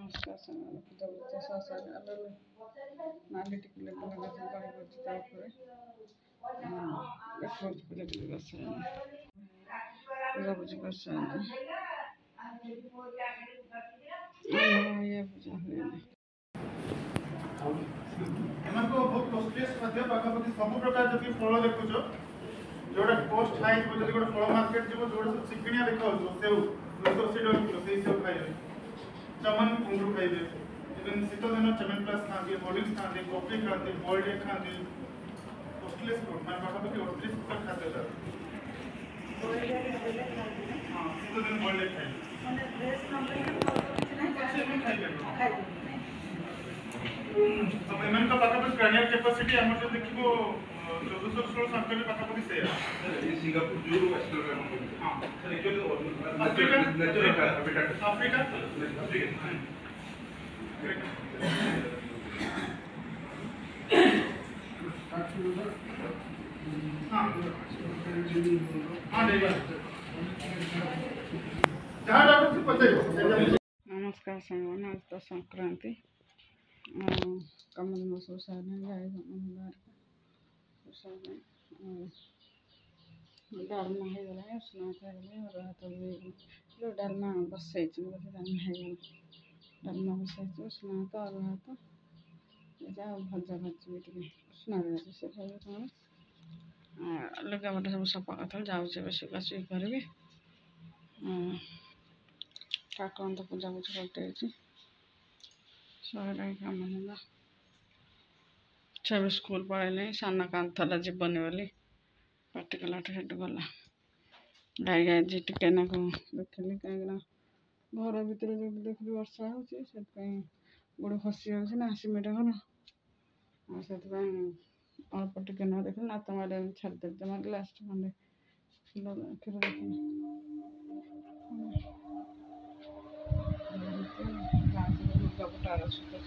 नमस्कार सामान पूजा बुझा सासा अलग नाली टिकले लगा गड़ी बुझी तापर देखो पूजा बुझी बस पूजा बुझी बस ये पूजा हुए एमनको बहुत कॉस्टलीस्ट खाद्य पाखापाखि सब प्रकार जति फल देखुछ जोड़ा कॉस्ट हाई जब गोटे फल मार्केट जीव जोड़ा सब चिकिणिया देखा सेव 280 टका किलो से सेव खाइबे चमन अंगूर खाइबे इवन शीत दिन चमन प्लस खाते हॉर्लिक्स खाते कॉफी खाते बॉइल्ड एग खाते कॉस्टलीस्ट फूड मैं पाखापाखि 38 प्रकार खाद्य हाँ शीत दिन बॉइल्ड एग खाइबे अब एमन का पाखापाखि क्रानियल कैपेसिटी हमर जो देखिबो 1416 संख्या पाखापाखि से सिंगापुर जो एस्ट्रोनॉम हां एक्चुअली अफ्रीका अफ्रीका हां हां जहां डॉक्टर पचाइबो नमस्कार सामान आज तो संक्रांति कमल में सुसाने जाए मंगलवार सुसाने डालमा हो गला स्नान कर और तो जो डालमा बसई डालमा हो डालमा बसई स्नान तो और तो जा भजा भाजी टे स्नान से खाइए लुगापटा सब सफा कर जाऊे बेसुकाशुई करी ठाकुर तो पूजा पूजा करते सर कम धंदा छवि स्कूल पढ़े सान कांथला जीवनी बोली पार्टी कला से गला गाई गाई टे देखिली कहीं घर भितर जो देखिली वर्षा होती गोड़ खसी जाऊँ सिमेंट घर से अल्प टे ना देख नात मारे छाड़दे जमा ग्लास खंडे क्षीर देखिए लुगापटा सुखा